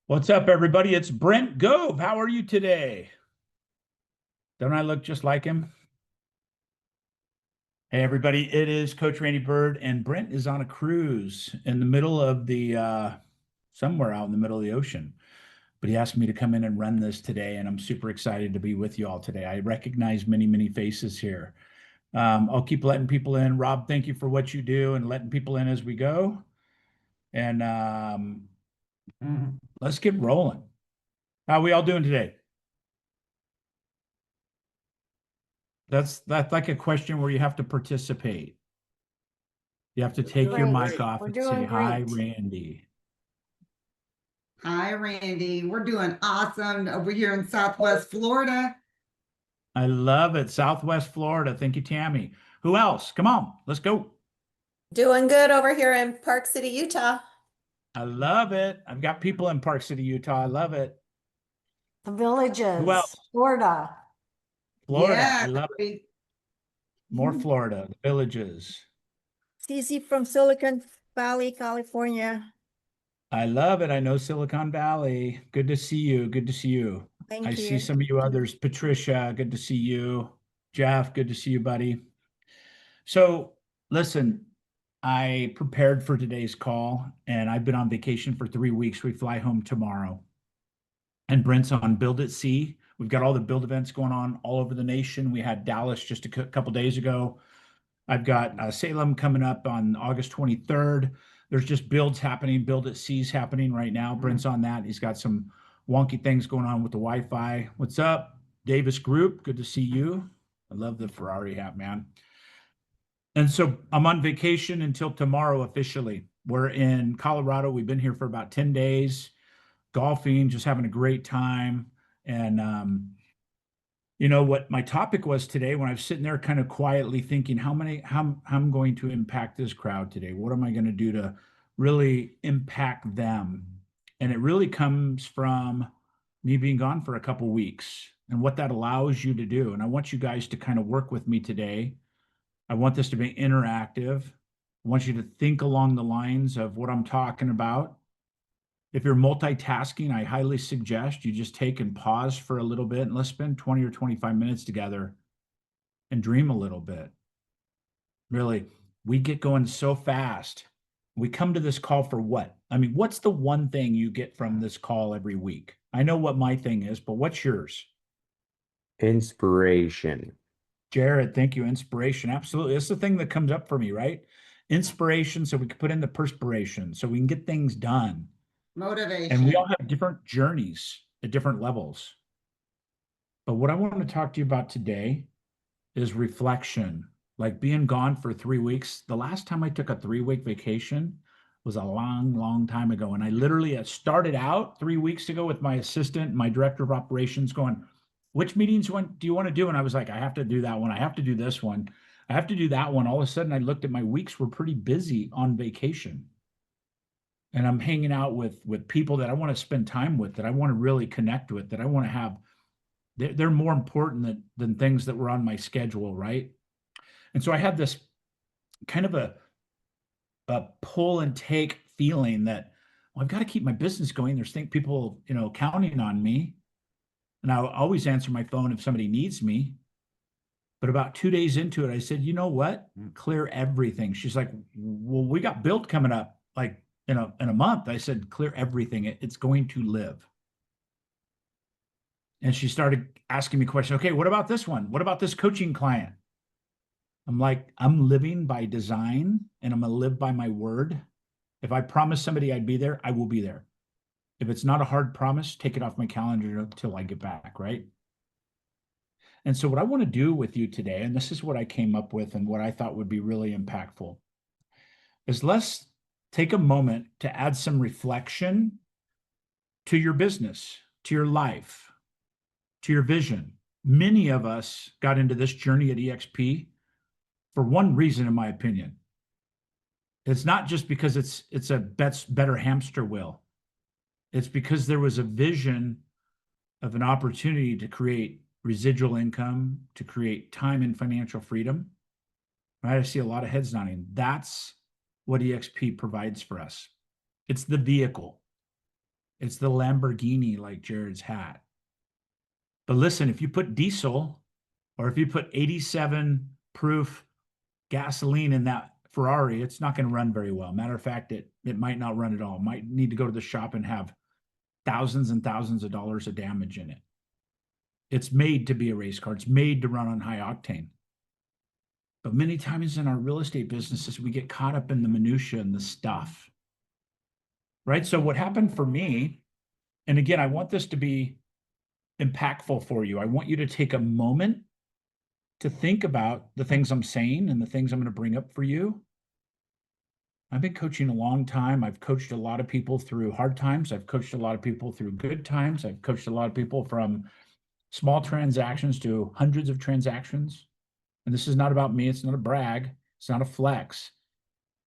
What's up, everybody? It's Brent Gove. How are you today? Don't I look just like him? Hey, everybody, it is Coach Randy Byrd, and Brent is on a cruise in the middle of somewhere out in the middle of the ocean. But he asked me to come in and run this today, and I'm super excited to be with you all today. I recognize many, many faces here. I'll keep letting people in. Rob, thank you for what you do and letting people in as we go. And let's get rolling. How are we all doing today? That's like a question where you have to participate. You have to take your mic off We're and say, doing "Hi, great. Randy." Hi, Randy. We're doing awesome over here in Southwest Florida. I love it. Southwest Florida. Thank you, Tammy. Who else? Come on, let's go. Doing good over here in Park City, Utah. I love it. I've got people in Park City, Utah. I love it. The Who else? villages, Florida. Florida. I Yeah, love it. More Florida, the villages. Cece from Silicon Valley, California. I love it. I know Silicon Valley. Good to see you. Good to see you. I Thank see you. some of you others. Patricia, good to see you. Jeff, good to see you, buddy. So, listen, I prepared for today's call and I've been on vacation for 3 weeks. We fly home tomorrow. And Brent's on Build at Sea. We've got all the build events going on all over the nation. We had Dallas just a couple days ago. I've got Salem coming up on August 23rd. There's just builds happening, Build at Sea's happening right now. Brent's on that. He's got some wonky things going on with the Wi-Fi. What's up, Davis Group? Good to see you. I love the Ferrari hat, man. And so I'm on vacation until tomorrow officially. We're in Colorado. We've been here for about 10 days, golfing, just having a great time. And you know what my topic was today when I was sitting there kind of quietly thinking how I'm going to impact this crowd today. What am I going to do to really impact them? And it really comes from me being gone for a couple weeks and what that allows you to do. And I want you guys to kind of work with me today. I want this to be interactive. I want you to think along the lines of what I'm talking about. If you're multitasking, I highly suggest you just take and pause for a little bit and let's spend 20 or 25 minutes together and dream a little bit. Really, we get going so fast. We come to this call for what? I mean, what's the one thing you get from this call every week? I know what my thing is, but what's yours? Inspiration. Jared, thank you. Inspiration. Absolutely. That's the thing that comes up for me, right? Inspiration, so we can put in the perspiration, so we can get things done. motivation. And we all have different journeys at different levels. But what I want to talk to you about today is reflection. Like being gone for 3 weeks. The last time I took a 3-week vacation was a long, long time ago. And I literally started out 3 weeks ago with my assistant, my director of operations, going, which meetings do you want to do? And I was like, I have to do that one. I have to do this one. I have to do that one. All of a sudden, I looked at my weeks were pretty busy on vacation. And I'm hanging out with people that I want to spend time with, that I want to really connect with, that I want to have. They're more important than things that were on my schedule, right? And so I had this kind of a pull and take feeling that, well, I've got to keep my business going. There's people, counting on me. And I'll always answer my phone if somebody needs me. But about 2 days into it, I said, you know what? Clear everything. She's like, well, we got Build coming up like in a month. I said, clear everything. It's going to live. And she started asking me questions. Okay, what about this one? What about this coaching client? I'm like, I'm living by design and I'm going to live by my word. If I promise somebody I'd be there, I will be there. If it's not a hard promise, take it off my calendar until I get back, right? And so what I want to do with you today, and this is what I came up with and what I thought would be really impactful, is let's take a moment to add some reflection to your business, to your life, to your vision. Many of us got into this journey at EXP for one reason, in my opinion. It's not just because it's a better hamster wheel. It's because there was a vision of an opportunity to create residual income, to create time and financial freedom. Right? I see a lot of heads nodding. That's what EXP provides for us. It's the vehicle. It's the Lamborghini like Jared's hat. But listen, if you put diesel or if you put 87 proof gasoline in that Ferrari, it's not going to run very well. Matter of fact, it might not run at all. It might need to go to the shop and have thousands and thousands of dollars of damage in it. It's made to be a race car. It's made to run on high octane. But many times in our real estate businesses, we get caught up in the minutia and the stuff. Right? So what happened for me, and again, I want this to be impactful for you. I want you to take a moment to think about the things I'm saying and the things I'm going to bring up for you. I've been coaching a long time. I've coached a lot of people through hard times. I've coached a lot of people through good times. I've coached a lot of people from small transactions to hundreds of transactions. And this is not about me. It's not a brag. It's not a flex.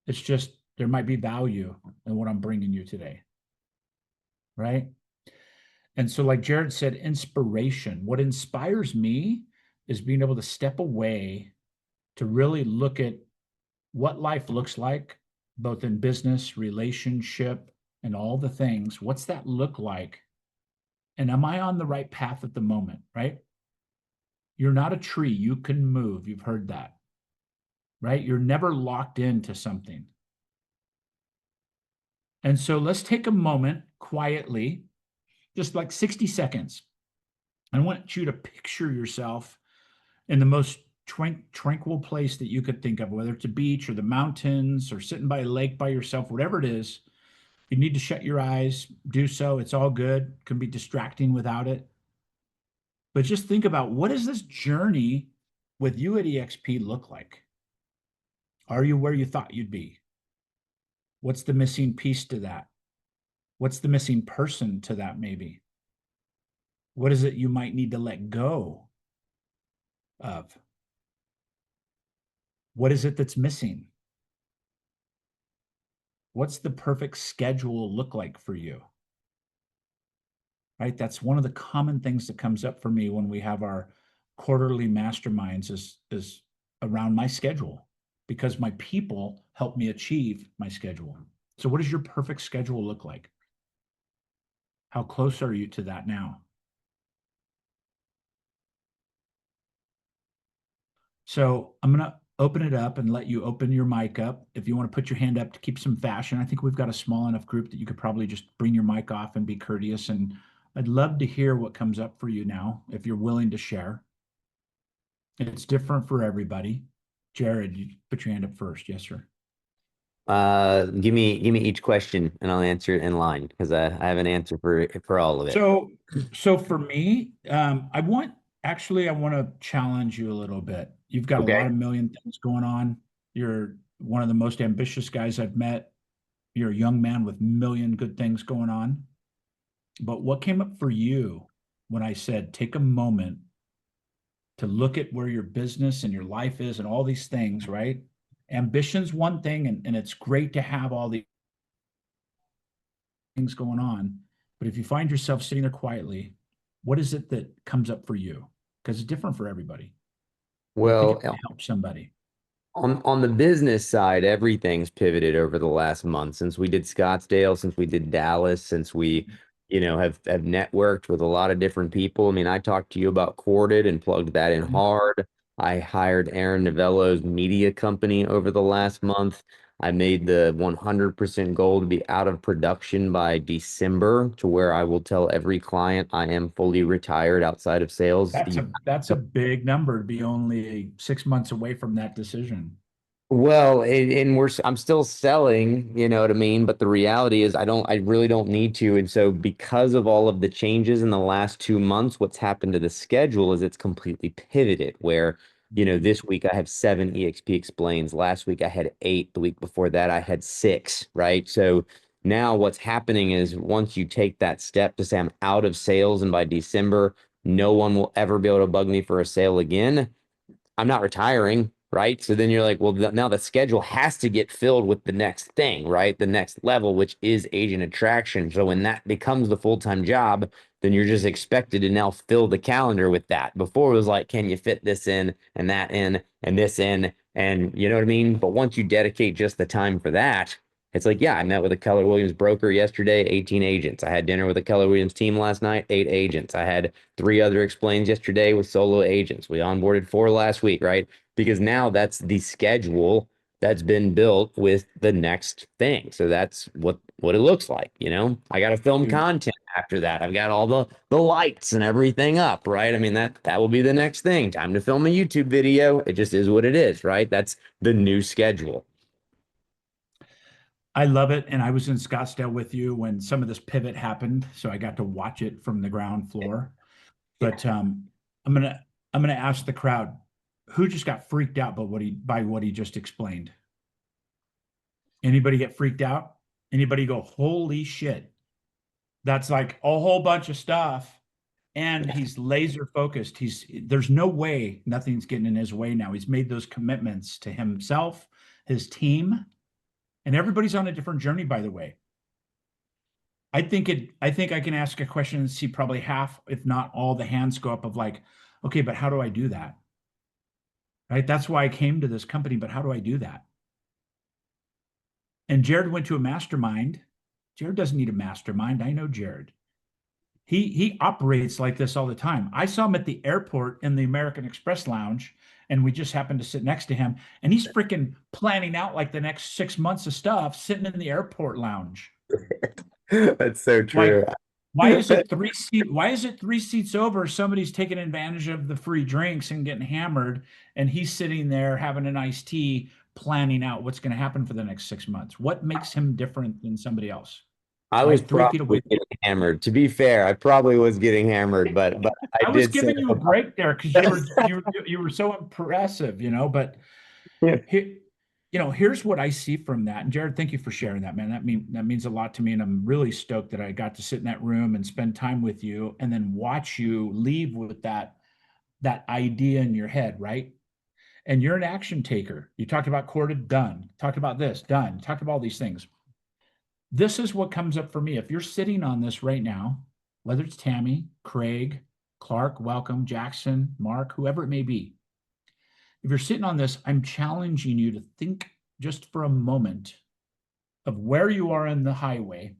It's just there might be value in what I'm bringing you today. Right? And so, like Jared said, inspiration. What inspires me is being able to step away to really look at what life looks like, both in business, relationship, and all the things. What's that look like? And am I on the right path at the moment, right? You're not a tree. You can move. You've heard that, right? You're never locked into something. And so let's take a moment quietly, just like 60 seconds. I want you to picture yourself in the most tranquil place that you could think of, whether it's a beach or the mountains or sitting by a lake by yourself, whatever it is. You need to shut your eyes, do so. It's all good. It can be distracting without it. But just think about, what does this journey with you at EXP look like? Are you where you thought you'd be? What's the missing piece to that? What's the missing person to that, maybe? What is it you might need to let go of? What is it that's missing? What's the perfect schedule look like for you? Right? That's one of the common things that comes up for me when we have our quarterly masterminds is around my schedule, because my people help me achieve my schedule. So what does your perfect schedule look like? How close are you to that now? So I'm going to open it up and let you open your mic up. If you want to put your hand up to keep some fashion, I think we've got a small enough group that you could probably just bring your mic off and be courteous. And I'd love to hear what comes up for you now, if you're willing to share. It's different for everybody. Jared, you put your hand up first. Yes, sir. Give me each question and I'll answer it in line, because I have an answer for all of it. So for me, I want to challenge you a little bit. You've got a lot of million things going on. You're one of the most ambitious guys I've met. You're a young man with million good things going on. But what came up for you when I said, take a moment to look at where your business and your life is and all these things, right? Ambition's one thing, and it's great to have all these things going on. But if you find yourself sitting there quietly, what is it that comes up for you? Because it's different for everybody. Well, help somebody. On the business side, everything's pivoted over the last month, since we did Scottsdale, since we did Dallas, since we, have networked with a lot of different people. I mean, I talked to you about Corded and plugged that in hard. I hired Aaron Novello's media company over the last month. I made the 100% goal to be out of production by December, to where I will tell every client I am fully retired outside of sales. That's a big number to be only 6 months away from that decision. Well, I'm still selling, you know what I mean? But the reality is I really don't need to. And so, because of all of the changes in the last 2 months, what's happened to the schedule is it's completely pivoted, where, this week I have 7 EXP explains. Last week I had 8. The week before that I had 6, right? So now what's happening is, once you take that step to say I'm out of sales and by December, no one will ever be able to bug me for a sale again, I'm not retiring, right? So then you're like, well, now the schedule has to get filled with the next thing, right? The next level, which is agent attraction. So when that becomes the full-time job, then you're just expected to now fill the calendar with that. Before it was like, can you fit this in and that in and this in? And you know what I mean? But once you dedicate just the time for that, It's like, yeah, I met with a Keller Williams broker yesterday, 18 agents. I had dinner with a Keller Williams team last night, 8 agents. I had 3 other explains yesterday with solo agents. We onboarded 4 last week, right? Because now that's the schedule that's been built with the next thing. So that's what it looks like, you know? I got to film Dude. content after that. I've got all the lights and everything up, right? I mean, that will be the next thing. Time to film a YouTube video. It just is what it is, right? That's the new schedule. I love it. And I was in Scottsdale with you when some of this pivot happened, so I got to watch it from the ground floor. But I'm gonna ask the crowd who just got freaked out by what he just explained. Anybody get freaked out? Anybody go, holy shit? That's like a whole bunch of stuff. And he's laser focused. There's no way nothing's getting in his way now. He's made those commitments to himself, his team, and everybody's on a different journey, by the way. I think I can ask a question and see probably half, if not all, the hands go up of like, okay, but how do I do that? Right? That's why I came to this company, but how do I do that? And Jared went to a mastermind. Jared doesn't need a mastermind. I know Jared. He operates like this all the time. I saw him at the airport in the American Express lounge, and we just happened to sit next to him, and he's freaking planning out like the next 6 months of stuff sitting in the airport lounge. That's so true. Like, why is it 3 seats over? Somebody's taking advantage of the free drinks and getting hammered, and he's sitting there having an iced tea, planning out what's going to happen for the next 6 months. What makes him different than somebody else? I was Right, 3 feet away. probably getting hammered. To be fair, I probably was getting hammered, but I I was did say, giving you a break there because you were so impressive, you know. But yeah. here, here's what I see from that. And Jared, thank you for sharing that, man. That means a lot to me, and I'm really stoked that I got to sit in that room and spend time with you, and then watch you leave with that idea in your head, right? And you're an action taker. You talked about corded, done. Talked about this, done. Talked about all these things. This is what comes up for me. If you're sitting on this right now, whether it's Tammy, Craig, Clark, welcome, Jackson, Mark, whoever it may be, if you're sitting on this, I'm challenging you to think just for a moment of where you are in the highway.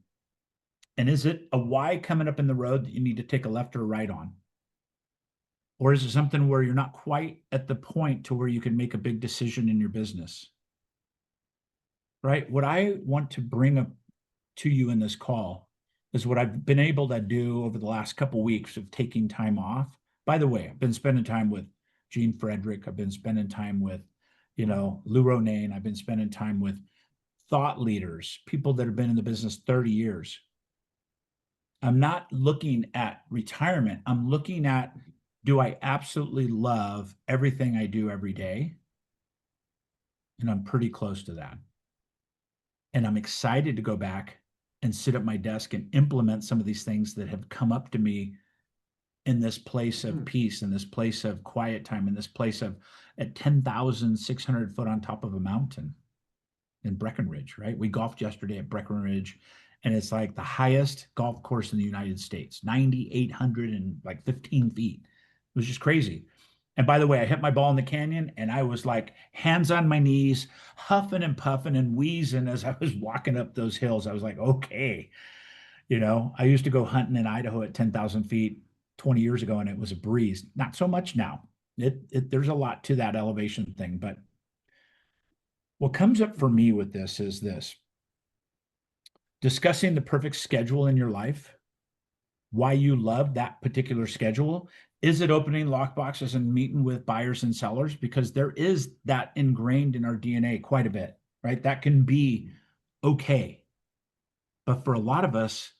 And is it a Y coming up in the road that you need to take a left or a right on? Or is it something where you're not quite at the point to where you can make a big decision in your business? Right? What I want to bring up to you in this call is what I've been able to do over the last couple of weeks of taking time off. By the way, I've been spending time with Gene Frederick. I've been spending time with, Lou Ronayne. I've been spending time with thought leaders, people that have been in the business 30 years. I'm not looking at retirement. I'm looking at, do I absolutely love everything I do every day? And I'm pretty close to that. And I'm excited to go back and sit at my desk and implement some of these things that have come up to me in this place of peace, in this place of quiet time, in this place of at 10,600 foot on top of a mountain in Breckenridge, right? We golfed yesterday at Breckenridge, and it's like the highest golf course in the United States, 9,815 feet. It was just crazy. And by the way, I hit my ball in the canyon, and I was like hands on my knees, huffing and puffing and wheezing as I was walking up those hills. I was like, okay. I used to go hunting in Idaho at 10,000 feet 20 years ago, and it was a breeze. Not so much now. There's a lot to that elevation thing. But what comes up for me with this is this: discussing the perfect schedule in your life, why you love that particular schedule. Is it opening lockboxes and meeting with buyers and sellers? Because there is that ingrained in our DNA quite a bit, right? That can be okay. But for a lot of us,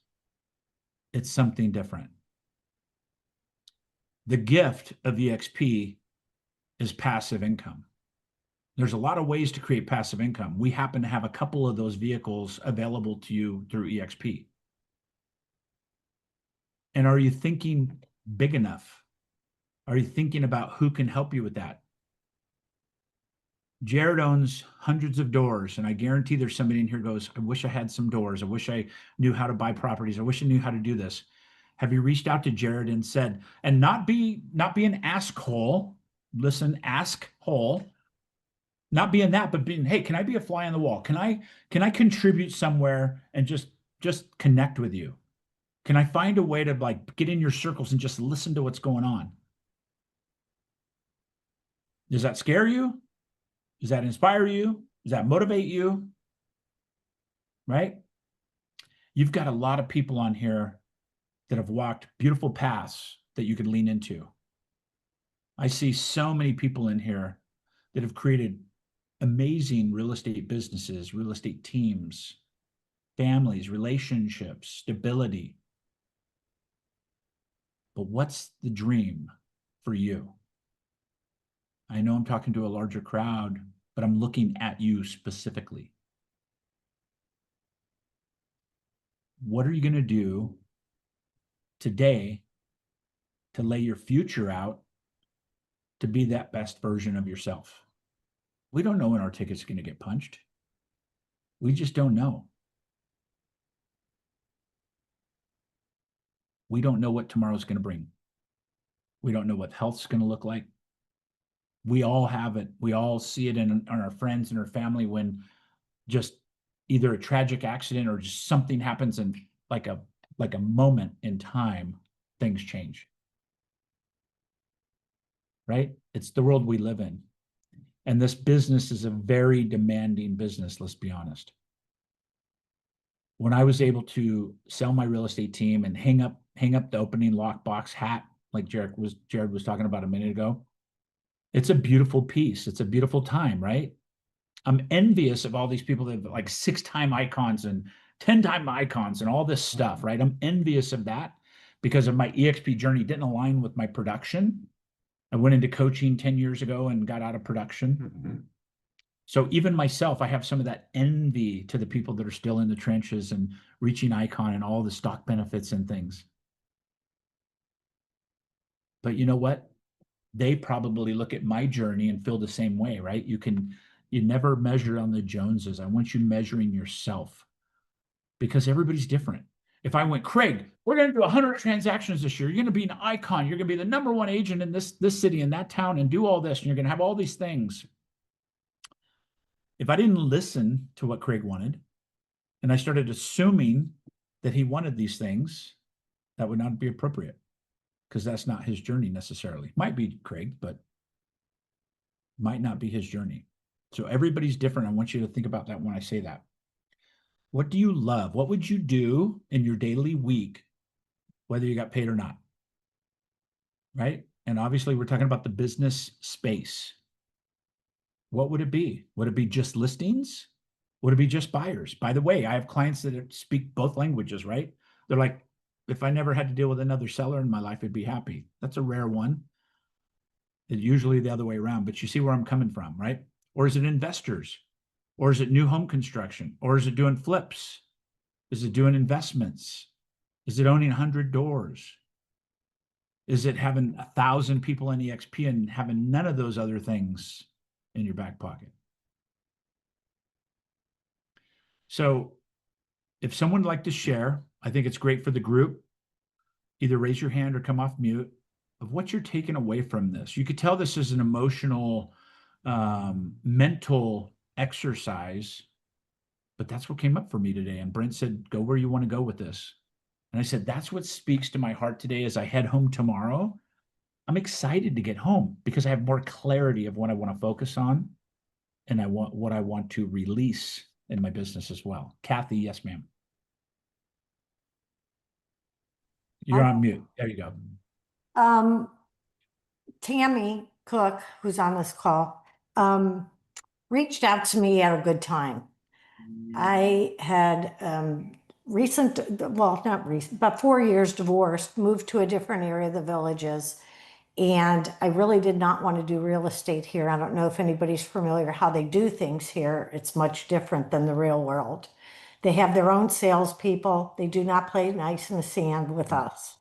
it's something different. The gift of EXP is passive income. There's a lot of ways to create passive income. We happen to have a couple of those vehicles available to you through EXP. And are you thinking big enough? Are you thinking about who can help you with that? Jared owns hundreds of doors, and I guarantee there's somebody in here who goes, I wish I had some doors. I wish I knew how to buy properties. I wish I knew how to do this. Have you reached out to Jared and said, and not be an asshole, listen, ask hole. Not being that, but being, hey, can I be a fly on the wall? Can I contribute somewhere and just connect with you? Can I find a way to like get in your circles and just listen to what's going on? Does that scare you? Does that inspire you? Does that motivate you? Right? You've got a lot of people on here that have walked beautiful paths that you could lean into. I see so many people in here that have created amazing real estate businesses, real estate teams, families, relationships, stability. But what's the dream for you? I know I'm talking to a larger crowd, but I'm looking at you specifically. What are you going to do today to lay your future out to be that best version of yourself? We don't know when our ticket's going to get punched. We just don't know. We don't know what tomorrow's going to bring. We don't know what health's going to look like. We all have it. We all see it in our friends and our family when just either a tragic accident or just something happens and like a moment in time, things change. Right? It's the world we live in. And this business is a very demanding business, let's be honest. When I was able to sell my real estate team and hang up the opening lockbox hat, like Jared was talking about a minute ago, it's a beautiful piece. It's a beautiful time, right? I'm envious of all these people that have like 6-time icons and 10-time icons and all this stuff, right? I'm envious of that because of my EXP journey didn't align with my production. I went into coaching 10 years ago and got out of production. So even myself, I have some of that envy to the people that are still in the trenches and reaching icon and all the stock benefits and things. But you know what? They probably look at my journey and feel the same way, right? You never measure on the Joneses. I want you measuring yourself because everybody's different. If I went, Craig, we're going to do 100 transactions this year. You're going to be an icon. You're going to be the #1 agent in this city, in that town, and do all this. And you're going to have all these things. If I didn't listen to what Craig wanted, and I started assuming that he wanted these things, that would not be appropriate because that's not his journey necessarily. Might be Craig, but might not be his journey. So everybody's different. I want you to think about that when I say that. What do you love? What would you do in your daily week, whether you got paid or not? Right? And obviously, we're talking about the business space. What would it be? Would it be just listings? Would it be just buyers? By the way, I have clients that speak both languages, right? They're like, if I never had to deal with another seller in my life, I'd be happy. That's a rare one. It's usually the other way around, but you see where I'm coming from, right? Or is it investors? Or is it new home construction? Or is it doing flips? Is it doing investments? Is it owning 100 doors? Is it having 1,000 people in EXP and having none of those other things in your back pocket? So if someone would like to share, I think it's great for the group. Either raise your hand or come off mute of what you're taking away from this. You could tell this is an emotional, mental exercise, but that's what came up for me today. And Brent said, go where you want to go with this. And I said, that's what speaks to my heart today as I head home tomorrow. I'm excited to get home because I have more clarity of what I want to focus on and what I want to release in my business as well. Kathy, yes, ma'am. You're on mute. There you go. Tammy Cook, who's on this call, reached out to me at a good time. I had not recent, about 4 years divorced, moved to a different area of the Villages, and I really did not want to do real estate here. I don't know if anybody's familiar how they do things here. It's much different than the real world. They have their own salespeople. They do not play nice in the sand with us.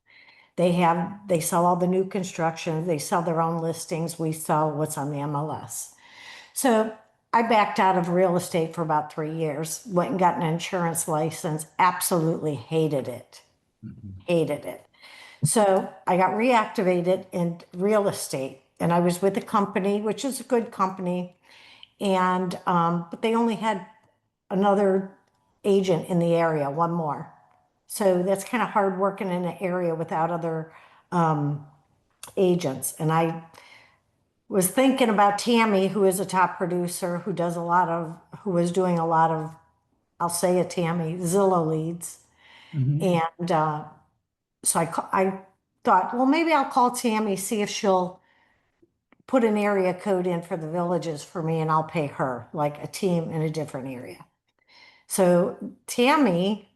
They sell all the new construction. They sell their own listings. We sell what's on the MLS. So I backed out of real estate for about 3 years, went and got an insurance license, absolutely hated it. Hated it. So I got reactivated in real estate, and I was with a company, which is a good company, And, but they only had another agent in the area, one more. So that's kind of hard working in an area without other agents. And I was thinking about Tammy, who is a top producer, who does a lot of, who was doing a lot of, I'll say it, Tammy, Zillow leads. Mhm. And so I thought, well, maybe I'll call Tammy, see if she'll put an area code in for the villages for me, and I'll pay her like a team in a different area. So Tammy,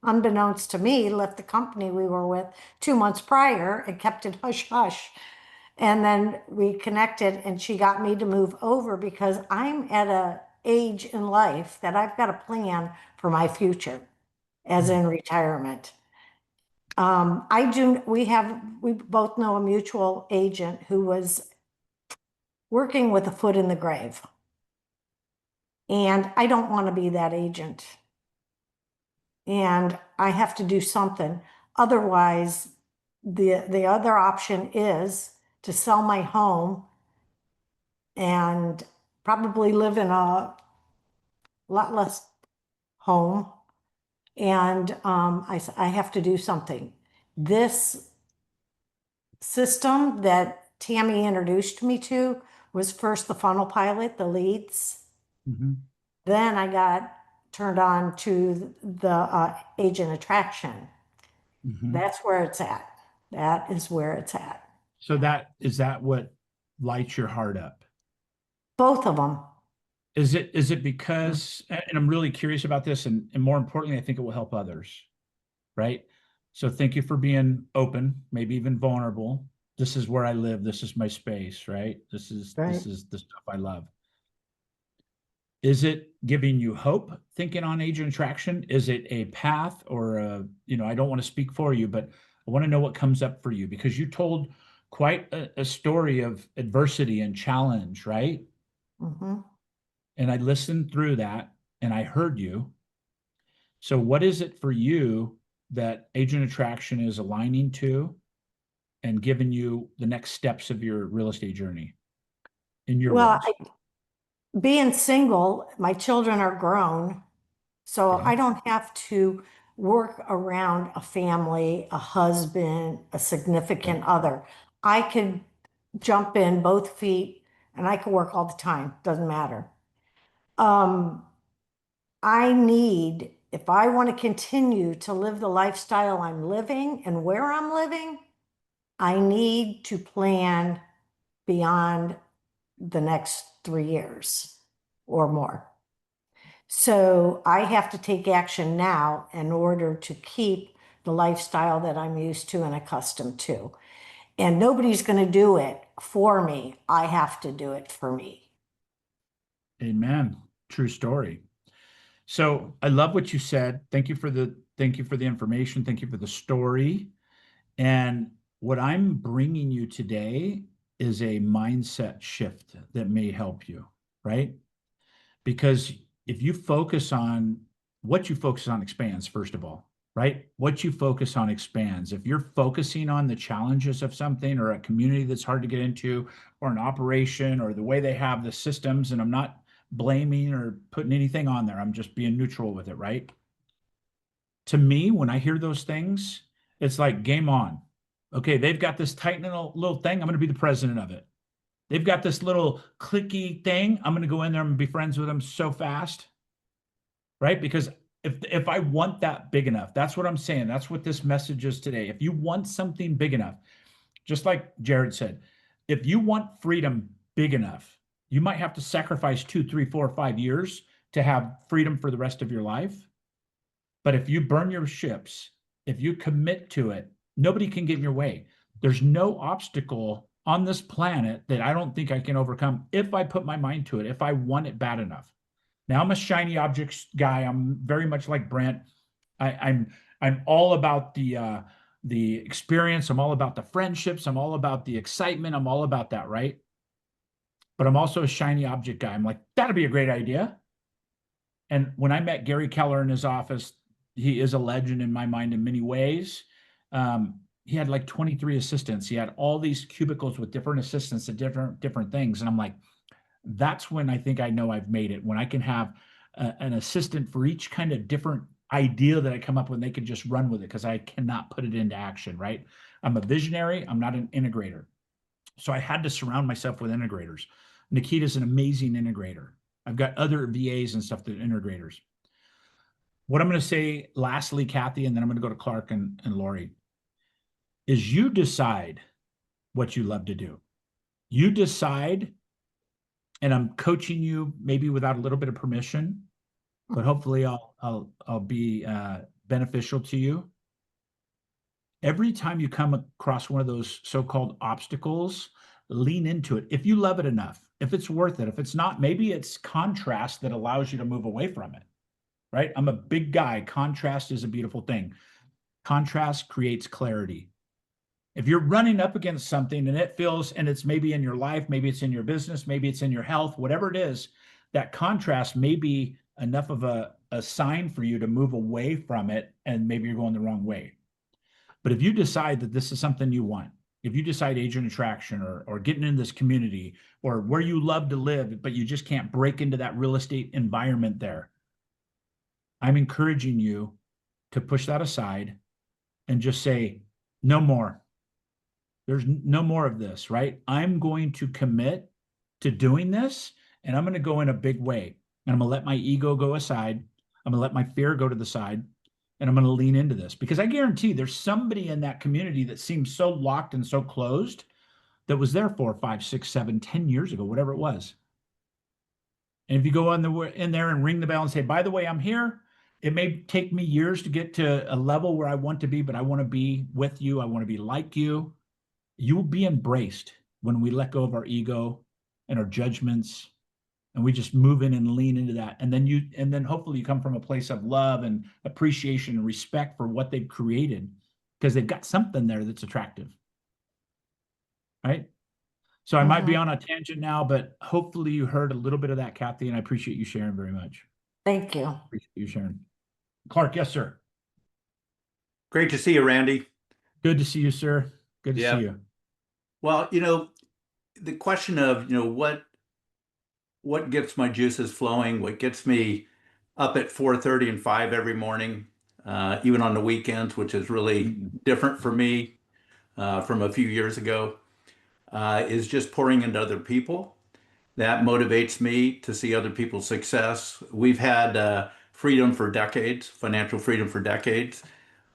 unbeknownst to me, left the company we were with 2 months prior and kept it hush hush. And then we connected and she got me to move over because I'm at a age in life that I've got a plan for my future, as in retirement. We both know a mutual agent who was working with a foot in the grave. And I don't want to be that agent. And I have to do something. Otherwise, the other option is to sell my home and probably live in a lot less home. And I have to do something. This system that Tammy introduced me to was first the funnel pilot, the leads. Mhm. Then I got turned on to the agent attraction. Mhm. That's where it's at. That is where it's at. So is that what lights your heart up? Both of them. Is it because, and I'm really curious about this, and more importantly, I think it will help others, right? So thank you for being open, maybe even vulnerable. This is where I live. This is my space, right? This is Right. the stuff I love. Is it giving you hope thinking on agent attraction? Is it a path or I don't want to speak for you, but I want to know what comes up for you because you told quite a story of adversity and challenge, right? Mm-hmm. And I listened through that and I heard you. So what is it for you that agent attraction is aligning to and giving you the next steps of your real estate journey in your Well, words? being single, my children are grown, so Okay. I don't have to work around a family, a husband, a significant other. I could jump in both feet and I can work all the time, doesn't matter. Um, if I want to continue to live the lifestyle I'm living and where I'm living, I need to plan beyond the next 3 years or more. So I have to take action now in order to keep the lifestyle that I'm used to and accustomed to. And nobody's going to do it for me. I have to do it for me. Amen. True story. So I love what you said. Thank you for the information. Thank you for the story. And what I'm bringing you today is a mindset shift that may help you, right? Because if you focus on what you focus on expands, first of all, right? What you focus on expands. If you're focusing on the challenges of something or a community that's hard to get into or an operation or the way they have the systems, and I'm not blaming or putting anything on there, I'm just being neutral with it, right? To me, when I hear those things, it's like game on. Okay, they've got this tight little thing. I'm going to be the president of it. They've got this little clicky thing. I'm going to go in there and be friends with them so fast, right? Because if I want that big enough, that's what I'm saying. That's what this message is today. If you want something big enough, just like Jared said, if you want freedom big enough, you might have to sacrifice 2, 3, 4, 5 years to have freedom for the rest of your life. But if you burn your ships, if you commit to it, nobody can get in your way. There's no obstacle on this planet that I don't think I can overcome if I put my mind to it, if I want it bad enough. Now I'm a shiny objects guy. I'm very much like Brent. I'm all about the experience. I'm all about the friendships. I'm all about the excitement. I'm all about that, right? But I'm also a shiny object guy. I'm like, that'd be a great idea. And when I met Gary Keller in his office, he is a legend in my mind in many ways. He had like 23 assistants. He had all these cubicles with different assistants and different things. And I'm like, that's when I think I know I've made it. When I can have an assistant for each kind of different idea that I come up with, and they can just run with it because I cannot put it into action, right? I'm a visionary, I'm not an integrator. So I had to surround myself with integrators. Nikita's an amazing integrator. I've got other VAs and stuff that are integrators. What I'm going to say lastly, Kathy, and then I'm going to go to Clark and Lori, is you decide what you love to do. You decide, and I'm coaching you maybe without a little bit of permission, but hopefully I'll be beneficial to you. Every time you come across one of those so-called obstacles, lean into it. If you love it enough, if it's worth it, if it's not, maybe it's contrast that allows you to move away from it, right? I'm a big guy. Contrast is a beautiful thing. Contrast creates clarity. If you're running up against something and it feels, and it's maybe in your life, maybe it's in your business, maybe it's in your health, whatever it is, that contrast may be enough of a sign for you to move away from it, and maybe you're going the wrong way. But if you decide that this is something you want, if you decide agent attraction or getting in this community or where you love to live, but you just can't break into that real estate environment there, I'm encouraging you to push that aside and just say, no more. There's no more of this, right? I'm going to commit to doing this, and I'm going to go in a big way. And I'm going to let my ego go aside. I'm going to let my fear go to the side, and I'm going to lean into this, because I guarantee there's somebody in that community that seems so locked and so closed that was there 4, 5, 6, 7, 10 years ago, whatever it was. And if you go in there and ring the bell and say, by the way, I'm here. It may take me years to get to a level where I want to be, but I want to be with you. I want to be like you. You will be embraced when we let go of our ego and our judgments, and we just move in and lean into that. And then hopefully you come from a place of love and appreciation and respect for what they've created, because they've got something there that's attractive. Right? So I might be on a tangent now, but hopefully you heard a little bit of that, Kathy, and I appreciate you sharing very much. Thank you. Appreciate you sharing. Clark, yes, sir. Great to see you, Randy. Good to see you, sir. Good to Yeah. see you. Well, the question of, what gets my juices flowing, what gets me up at 4:30 and 5 every morning, even on the weekends, which is really different for me from a few years ago, is just pouring into other people. That motivates me to see other people's success. We've had freedom for decades, financial freedom for decades.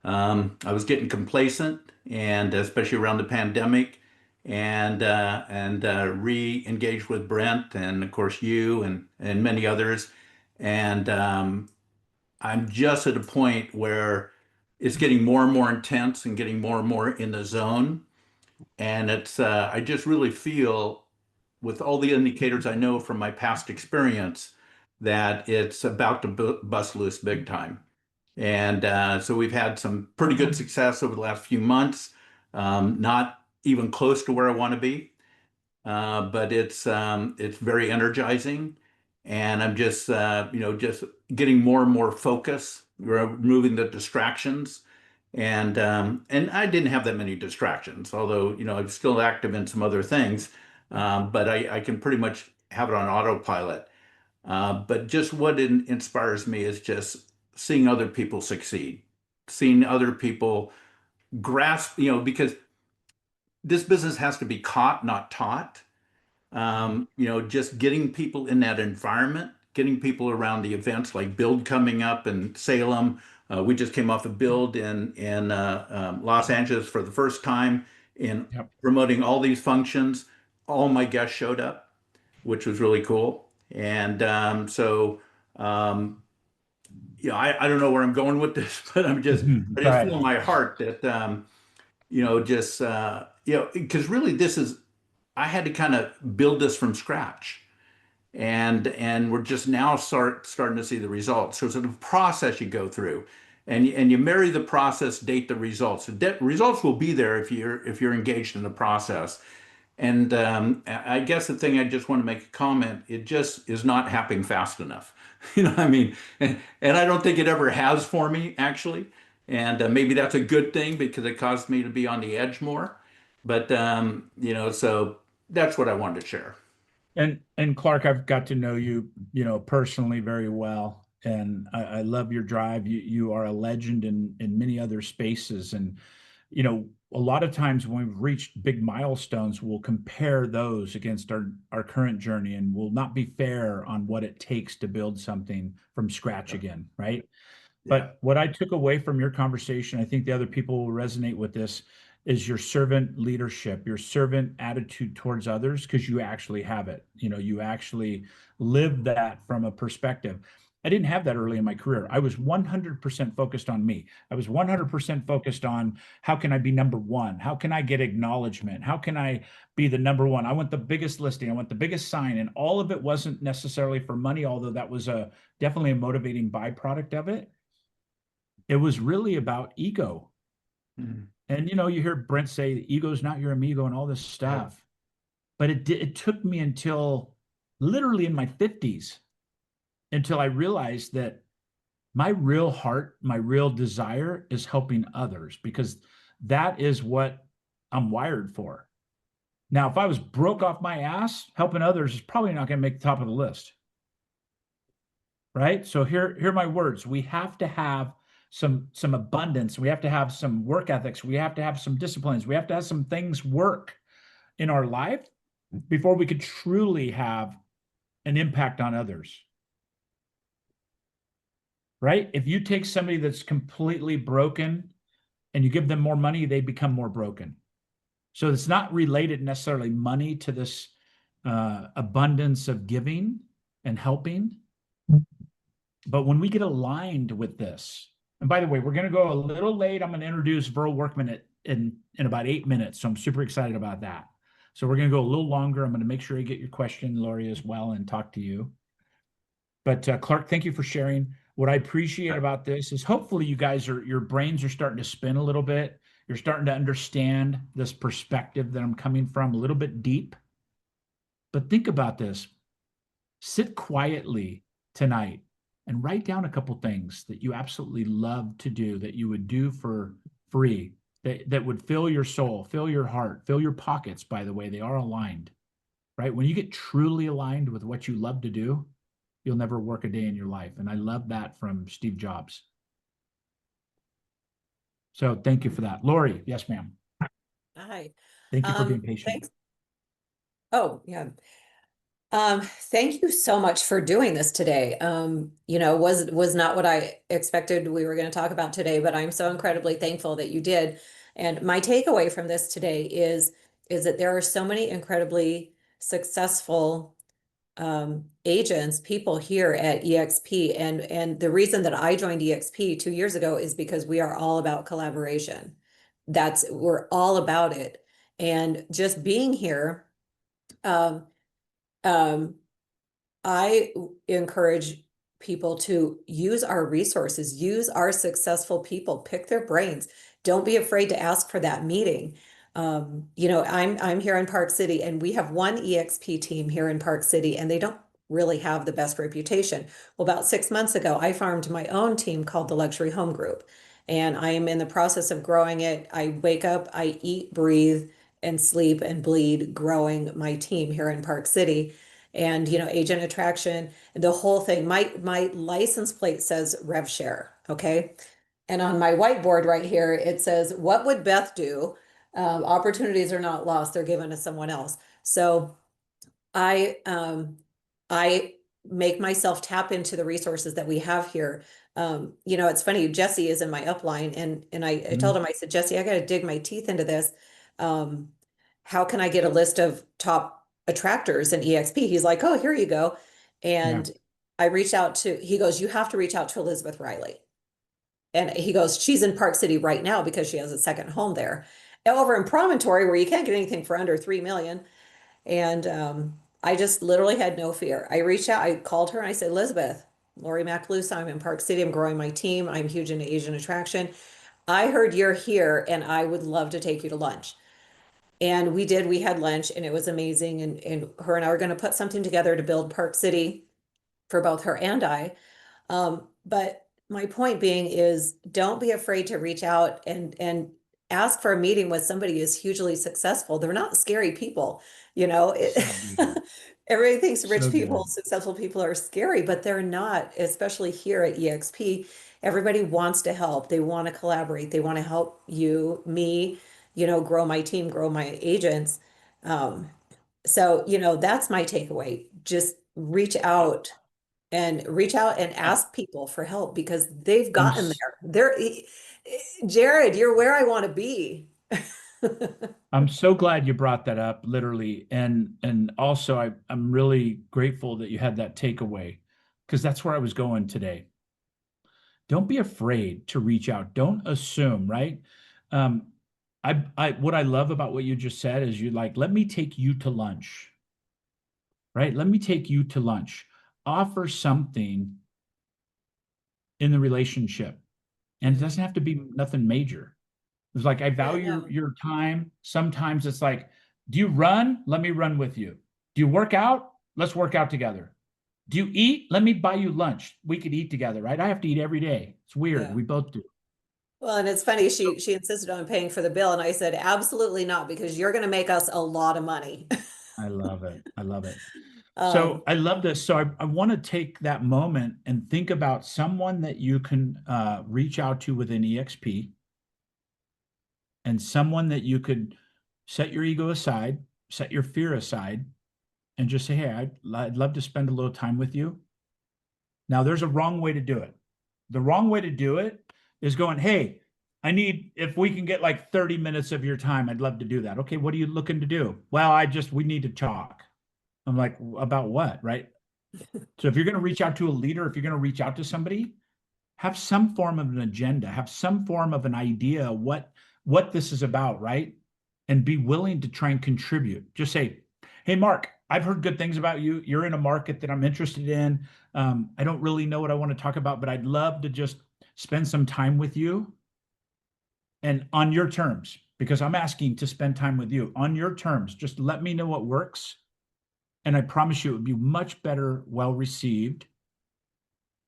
I was getting complacent, and especially around the pandemic, and re-engaged with Brent, and of course you and many others. And I'm just at a point where it's getting more and more intense and getting more and more in the zone. And it's I just really feel, with all the indicators I know from my past experience, that it's about to bust loose big time. And so we've had some pretty good success over the last few months. Not even close to where I want to be, but it's very energizing. And I'm just just getting more and more focus, removing the distractions. And I didn't have that many distractions, although I'm still active in some other things. But I can pretty much have it on autopilot. But just what inspires me is just seeing other people succeed, seeing other people grasp, because this business has to be caught, not taught. Just getting people in that environment, getting people around the events like Build coming up in Salem. We just came off a Build in Los Angeles for the first time in promoting all these functions. All my guests showed up, which was really cool. And I don't know where I'm going with this, but I just feel in my heart that, because really I had to kind of build this from scratch. And we're just now starting to see the results. So it's a process you go through, and you marry the process, date the results. The results will be there if you're engaged in the process. And I guess the thing I just want to make a comment, it just is not happening fast enough. You know what I mean? And I don't think it ever has for me, actually. And maybe that's a good thing because it caused me to be on the edge more. But, so that's what I wanted to share. And Clark, I've got to know you, personally very well, and I love your drive. You are a legend in many other spaces, and a lot of times when we've reached big milestones, we'll compare those against our current journey, and will not be fair on what it takes to build something from scratch again, right? Yeah. But what I took away from your conversation, I think the other people will resonate with this, is your servant leadership, your servant attitude towards others, because you actually have it. You actually live that from a perspective. I didn't have that early in my career. I was 100% focused on me. I was 100% focused on how can I be number one? How can I get acknowledgement? How can I be the number one? I want the biggest listing. I want the biggest sign. And all of it wasn't necessarily for money, although that was definitely a motivating byproduct of it. It was really about ego. Mhm. And you hear Brent say ego is not your amigo and all this stuff. But it took me until literally in my 50s until I realized that my real heart, my real desire is helping others, because that is what I'm wired for. Now, if I was broke off my ass, helping others is probably not going to make the top of the list. Right? So here are my words. We have to have some abundance. We have to have some work ethics. We have to have some disciplines. We have to have some things work in our life before we could truly have an impact on others. Right? If you take somebody that's completely broken and you give them more money, they become more broken. So it's not related necessarily money to this abundance of giving and helping. But when we get aligned with this, and by the way, we're going to go a little late. I'm going to introduce Burl Workman in about 8 minutes. So I'm super excited about that. So we're going to go a little longer. I'm going to make sure I get your question, Lori, as well, and talk to you. But Clark, thank you for sharing. What I appreciate about this is hopefully you guys your brains are starting to spin a little bit. You're starting to understand this perspective that I'm coming from a little bit deep. But think about this. Sit quietly tonight and write down a couple things that you absolutely love to do, that you would do for free, that would fill your soul, fill your heart, fill your pockets. By the way, they are aligned, right? When you get truly aligned with what you love to do, you'll never work a day in your life. And I love that from Steve Jobs. So thank you for that. Lori, yes, ma'am. Hi. Thank you for being patient. Thanks. Oh, yeah. Thank you so much for doing this today. Was not what I expected we were going to talk about today, but I'm so incredibly thankful that you did. And my takeaway from this today is that there are so many incredibly successful agents, people here at EXP. And the reason that I joined EXP 2 years ago is because we are all about collaboration. We're all about it. And just being here, um, um, I encourage people to use our resources, use our successful people, pick their brains. Don't be afraid to ask for that meeting. I'm here in Park City, and we have one EXP team here in Park City, and they don't really have the best reputation. Well, about 6 months ago, I formed my own team called the Luxury Home Group, and I am in the process of growing it. I wake up, I eat, breathe, and sleep and bleed growing my team here in Park City. And agent attraction, the whole thing. My license plate says rev share, okay? And on my whiteboard right here, it says, what would Beth do? Opportunities are not lost, they're given to someone else. So I make myself tap into the resources that we have here. It's funny, Jesse is in my upline, and I told him, I said, Jesse, I got to dig my teeth into this. How can I get a list of top attractors in EXP? He's like, oh, here you go. And I reached out he goes, you have to reach out to Elizabeth Riley. And he goes, she's in Park City right now because she has a second home there. Over in Promontory, where you can't get anything for under 3 million. And I just literally had no fear. I reached out, I called her, and I said, Elizabeth, Lori Macalusa, I'm in Park City. I'm growing my team. I'm huge into Asian attraction. I heard you're here, and I would love to take you to lunch. And we did. We had lunch, and it was amazing. And her and I were going to put something together to build Park City for both her and I. But my point being is, don't be afraid to reach out and ask for a meeting with somebody who's hugely successful. They're not scary people, you know. So good. Everybody thinks rich So people, good. successful people are scary, but they're not, especially here at EXP. Everybody wants to help. They want to collaborate. They want to help you, me, you know, grow my team, grow my agents. Um, so, you know, that's my takeaway. Just reach out and I- ask people for help because they've I'm gotten s- there. Jared, you're where I want to be. I'm so glad you brought that up, literally. And also I'm really grateful that you had that takeaway because that's where I was going today. Don't be afraid to reach out. Don't assume, right? Um, I what I love about what you just said is you like, let me take you to lunch, right? Let me take you to lunch. Offer something in the relationship. And it doesn't have to be nothing major. It's like, I Yeah, value no. your time. Sometimes it's like, do you run? Let me run with you. Do you work out? Let's work out together. Do you eat? Let me buy you lunch. We could eat together, right? I have to eat every day. It's weird. Yeah. We both do. Well, and it's funny, she insisted on paying for the bill, and I said, absolutely not, because you're going to make us a lot of money. I love it. I love it. Um, So I love this. So I want to take that moment and think about someone that you can reach out to within EXP and someone that you could set your ego aside, set your fear aside, and just say, hey, I'd love to spend a little time with you. Now, there's a wrong way to do it. The wrong way to do it is going, hey, if we can get like 30 minutes of your time, I'd love to do that. Okay, what are you looking to do? Well, we need to talk. I'm like, about what, right? So if you're going to reach out to a leader, if you're going to reach out to somebody, have some form of an agenda, have some form of an idea what this is about, right? And be willing to try and contribute. Just say, hey, Mark, I've heard good things about you. You're in a market that I'm interested in. I don't really know what I want to talk about, but I'd love to just spend some time with you and on your terms, because I'm asking to spend time with you on your terms. Just let me know what works. And I promise you it would be much better, well received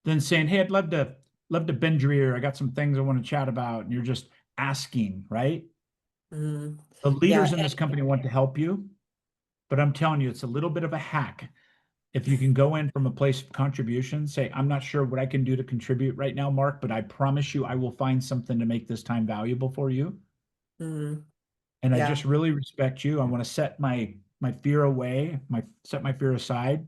than saying, hey, I'd love to bend your ear. I got some things I want to chat about. And you're just asking, right? mm, The yeah, leaders in this company want to help you, but I'm telling you, it's a little bit of a hack. If you can go in from a place of contribution, say, I'm not sure what I can do to contribute right now, Mark, but I promise you I will find something to make this time valuable for you. mm, And I yeah, just really respect you. I want to set my fear away, set my fear aside.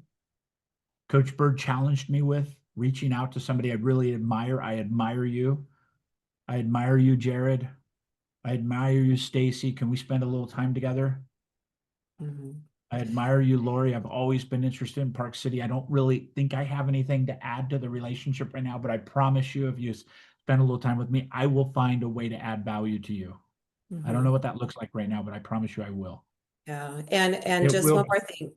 Coach Byrd challenged me with reaching out to somebody I really admire. I admire you. I admire you, Jared. I admire you, Stacy. Can we spend a little time together? mhm, I admire you, Lori. I've always been interested in Park City. I don't really think I have anything to add to the relationship right now, but I promise you, if you spend a little time with me, I will find a way to add value to you. I don't know mhm. what that looks like right now, but I promise you I will. Yeah, and It just will one be. more thing.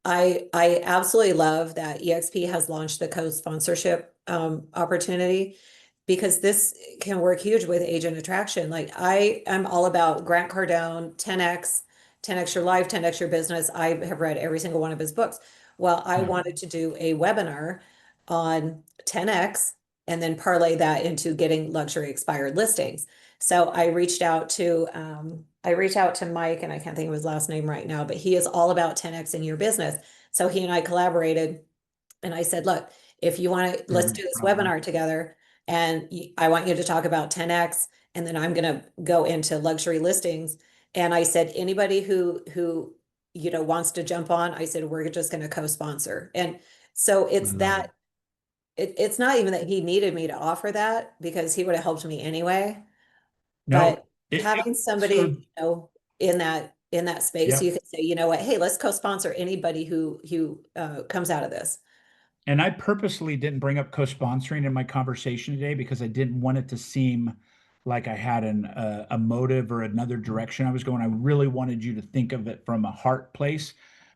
I absolutely love that EXP has launched the co-sponsorship opportunity because this can work huge with agent attraction. Like I am all about Grant Cardone, 10x, 10x your life, 10x your business. I have read every single one of his books. Well, I Yeah. wanted to do a webinar on 10x and then parlay that into getting luxury expired listings. So I reached out to Mike, and I can't think of his last name right now, but he is all about 10x in your business. So he and I collaborated, and I said, look, if you want to, let's do this webinar together, and I want you to talk about 10x, and then I'm going to go into luxury listings. And I said, anybody who you know wants to jump on, I said, we're just going to co-sponsor. And so I it's love it. that it's not even that he needed me to offer that because he would have helped me anyway. No, But having so somebody, you know, in that space, yeah. you can say, you know what, hey, let's co-sponsor anybody who comes out of this. And I purposely didn't bring up co-sponsoring in my conversation today because I didn't want it to seem like I had a motive or another direction I was going. I really wanted you to think of it from a heart place,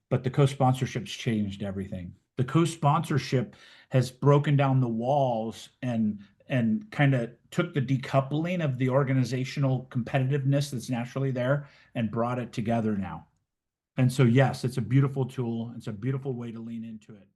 but the co-sponsorship's changed everything. The co-sponsorship has broken down the walls and kind of took the decoupling of the organizational competitiveness that's naturally there and brought it together now. And so, yes, it's a beautiful tool. It's a beautiful way to lean into it.